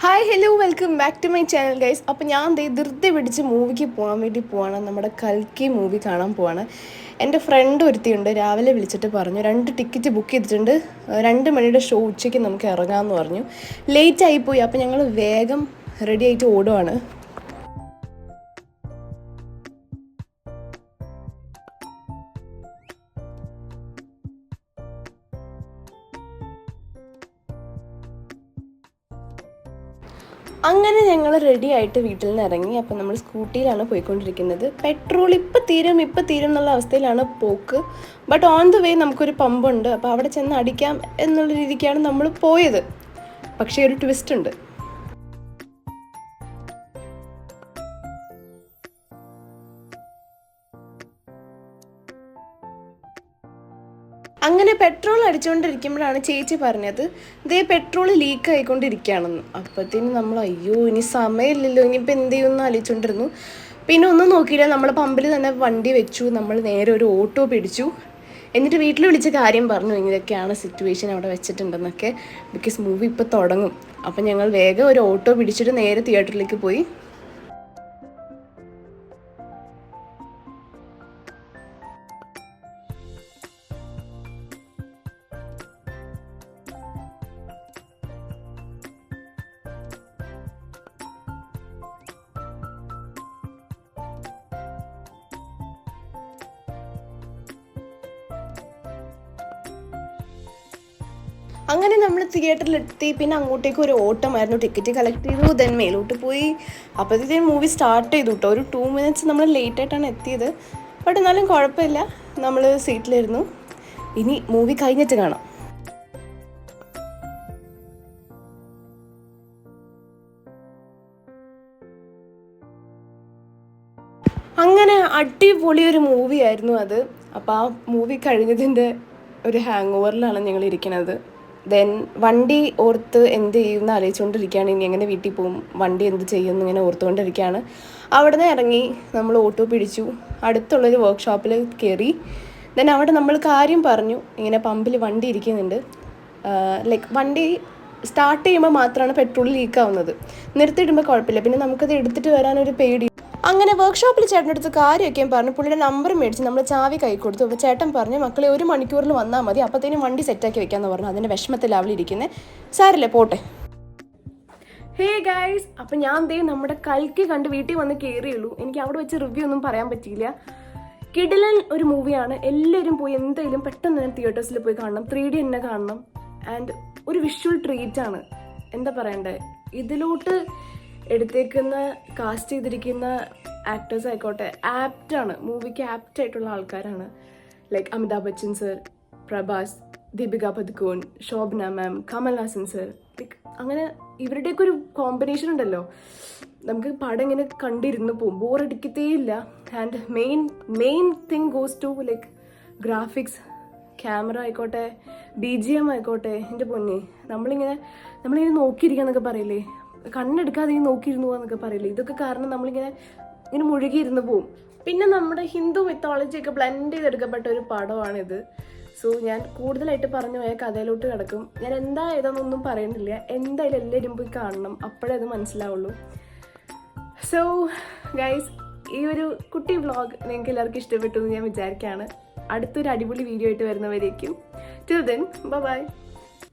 Hi hello welcome back to my channel guys. അപ്പോൾ ഞാൻ ധൃതി പിടിച്ച് മൂവിക്ക് പോകാൻ വേണ്ടി പോവാണ്. നമ്മുടെ കൽക്കി മൂവി കാണാൻ പോവാണ്. എൻ്റെ ഫ്രണ്ട് ഒരുത്തിയുണ്ട്, രാവിലെ വിളിച്ചിട്ട് പറഞ്ഞു 2 ടിക്കറ്റ് ബുക്ക് ചെയ്തിട്ടുണ്ട്, 2 മണിയുടെ ഷോ ഉച്ചയ്ക്ക് നമുക്ക് ഇറങ്ങാമെന്ന് പറഞ്ഞു. ലേറ്റ് ആയിപ്പോയി, അപ്പോൾ ഞങ്ങൾ വേഗം റെഡി ആയിട്ട് ഓടുവാണ്. അങ്ങനെ ഞങ്ങൾ റെഡി ആയിട്ട് വീട്ടിൽ നിന്ന് ഇറങ്ങി. അപ്പം നമ്മൾ സ്കൂട്ടിയിലാണ് പോയിക്കൊണ്ടിരിക്കുന്നത്. പെട്രോൾ ഇപ്പം തീരും എന്നുള്ള അവസ്ഥയിലാണ് പോക്ക്. ബട്ട് ഓൺ ദ വേ നമുക്കൊരു പമ്പുണ്ട്, അപ്പോൾ അവിടെ ചെന്ന് അടിക്കാം എന്നുള്ള രീതിക്കാണ് നമ്മൾ പോയത്. പക്ഷേ ഒരു ട്വിസ്റ്റ് ഉണ്ട്. അങ്ങനെ പെട്രോൾ അടിച്ചുകൊണ്ടിരിക്കുമ്പോഴാണ് ചേച്ചി പറഞ്ഞത് പെട്രോൾ ലീക്ക് ആയിക്കൊണ്ടിരിക്കുകയാണെന്ന്. അപ്പോഴത്തേനും നമ്മൾ അയ്യോ ഇനി സമയമില്ലല്ലോ, ഇനിയിപ്പോൾ എന്ത് ചെയ്യുമെന്ന് ആലോചിച്ചുകൊണ്ടിരുന്നു. പിന്നെ ഒന്നും നോക്കിയില്ല, നമ്മൾ പമ്പിൽ തന്നെ വണ്ടി വെച്ചു, നമ്മൾ നേരെ ഒരു ഓട്ടോ പിടിച്ചു. എന്നിട്ട് വീട്ടിൽ വിളിച്ച കാര്യം പറഞ്ഞു, ഇങ്ങനെയൊക്കെയാണ് സിറ്റുവേഷൻ അവിടെ വെച്ചിട്ടുണ്ടെന്നൊക്കെ. ബിക്കോസ് മൂവി ഇപ്പോൾ തുടങ്ങും. അപ്പം ഞങ്ങൾ വേഗം ഒരു ഓട്ടോ പിടിച്ചിട്ട് നേരെ തിയേറ്ററിലേക്ക് പോയി. അങ്ങനെ നമ്മൾ തിയേറ്ററിലെത്തി. പിന്നെ അങ്ങോട്ടേക്ക് ഒരു ഓട്ടമായിരുന്നു, ടിക്കറ്റ് കളക്ട് ചെയ്തു, ദെൻ മേലോട്ട് പോയി. അപ്പോഴത്തേക്കും മൂവി സ്റ്റാർട്ട് ചെയ്തു കേട്ടോ. ഒരു 2 മിനിറ്റ്സ് നമ്മൾ ലേറ്റായിട്ടാണ് എത്തിയത്. ബട്ട് എന്നാലും കുഴപ്പമില്ല, നമ്മൾ സീറ്റിലിരുന്നു. ഇനി മൂവി കഴിഞ്ഞിട്ട് കാണാം. അങ്ങനെ അടിപൊളി ഒരു മൂവിയായിരുന്നു അത്. അപ്പോൾ ആ മൂവി കഴിഞ്ഞതിൻ്റെ ഒരു ഹാങ് ഓവറിലാണ് ഞങ്ങൾ ഇരിക്കുന്നത്. ദെൻ വണ്ടി ഓർത്ത് എന്ത് ചെയ്യുമെന്ന് ആലോചിച്ചുകൊണ്ടിരിക്കുകയാണ്. ഇനി എങ്ങനെ വീട്ടിൽ പോകും, വണ്ടി എന്ത് ചെയ്യുമെന്ന് ഇങ്ങനെ ഓർത്തുകൊണ്ടിരിക്കുകയാണ്. അവിടെ നിന്ന് ഇറങ്ങി നമ്മൾ ഓട്ടോ പിടിച്ചു, അടുത്തുള്ളൊരു വർക്ക്ഷോപ്പിൽ കയറി. ദെൻ അവിടെ നമ്മൾ കാര്യം പറഞ്ഞു, ഇങ്ങനെ പമ്പിൽ വണ്ടി ഇരിക്കുന്നുണ്ട്. ലൈക്ക് വണ്ടി സ്റ്റാർട്ട് ചെയ്യുമ്പോൾ മാത്രമാണ് പെട്രോൾ ലീക്കാവുന്നത്, നിർത്തിയിടുമ്പോൾ കുഴപ്പമില്ല. പിന്നെ നമുക്കത് എടുത്തിട്ട് വരാനൊരു പേടി. അങ്ങനെ വർക്ക്ഷോപ്പിൽ ചേട്ടൻ്റെ അടുത്ത് കാര്യമൊക്കെയും പറഞ്ഞു. പുള്ളിയുടെ നമ്പർ മേടിച്ച് നമ്മൾ ചാവി കൈ കൊടുത്തു. അപ്പോൾ ചേട്ടൻ പറഞ്ഞു, മക്കളെ 1 മണിക്കൂറിൽ വന്നാൽ മതി, അപ്പോഴത്തേനും വണ്ടി സെറ്റാക്കി വെക്കാമെന്ന് പറഞ്ഞു. അതിൻ്റെ വിഷമത്തിൽ അവളിരിക്കുന്നത്. സാരല്ലേ, പോട്ടെ. ഹേ ഗൈസ്, അപ്പം ഞാൻ നമ്മുടെ കൽക്കി കണ്ട് വീട്ടിൽ വന്ന് കയറിയുള്ളൂ. എനിക്ക് അവിടെ വെച്ച് റിവ്യൂ ഒന്നും പറയാൻ പറ്റിയില്ല. കിടിലൻ ഒരു മൂവിയാണ്. എല്ലാവരും പോയി എന്തായാലും പെട്ടെന്ന് തന്നെ തിയേറ്റേഴ്സിൽ പോയി കാണണം. 3D തന്നെ കാണണം. ആൻഡ് ഒരു വിഷ്വൽ ട്രീറ്റാണ്. എന്താ പറയണ്ടേ, ഇതിലോട്ട് എടുത്തേക്കുന്ന കാസ്റ്റ് ചെയ്തിരിക്കുന്ന ആക്ടേഴ്സ് ആയിക്കോട്ടെ ആപ്റ്റാണ്, മൂവിക്ക് ആപ്റ്റായിട്ടുള്ള ആൾക്കാരാണ്. ലൈക്ക് അമിതാഭ് ബച്ചൻ സർ, പ്രഭാസ്, ദീപിക പദുക്കോൺ, ശോഭന മാം, കമൽഹാസൻ സർ. ലൈക്ക് അങ്ങനെ ഇവരുടെയൊക്കെ ഒരു കോമ്പിനേഷൻ ഉണ്ടല്ലോ, നമുക്ക് പടം ഇങ്ങനെ കണ്ടിരുന്ന് പോകും, ബോറടിക്കത്തേയില്ല. And main thing goes to like graphics, camera ആയിക്കോട്ടെ, BGM ആയിക്കോട്ടെ. എൻ്റെ പൊന്നെ, നമ്മളിങ്ങനെ നോക്കിയിരിക്കാന്നൊക്കെ പറയില്ലേ, കണ്ണെടുക്കാതെ നോക്കിയിരുന്നു പോകാന്നൊക്കെ പറയില്ലേ, ഇതൊക്കെ കാരണം നമ്മളിങ്ങനെ മുഴുകിയിരുന്ന് പോവും. പിന്നെ നമ്മുടെ ഹിന്ദു മിത്തോളജിയൊക്കെ ബ്ലെൻഡ് ചെയ്തെടുക്കപ്പെട്ട ഒരു പടമാണിത്. സോ ഞാൻ കൂടുതലായിട്ട് പറഞ്ഞു പോയ കഥയിലോട്ട് കിടക്കും. ഞാൻ എന്താ ഏതാണെന്നൊന്നും പറയുന്നില്ല. എന്തായാലും എല്ലാവരും പോയി കാണണം, അപ്പോഴേ അത് മനസ്സിലാവുള്ളൂ. സോ ഗൈസ്, ഈ ഒരു കുട്ടി വ്ളോഗ് നിങ്ങൾക്ക് എല്ലാവർക്കും ഇഷ്ടപ്പെട്ടു എന്ന് ഞാൻ വിചാരിക്കുകയാണ്. അടുത്തൊരു അടിപൊളി വീഡിയോ ആയിട്ട് വരുന്നവരേക്കും ടിൽ ദെൻ ബൈ.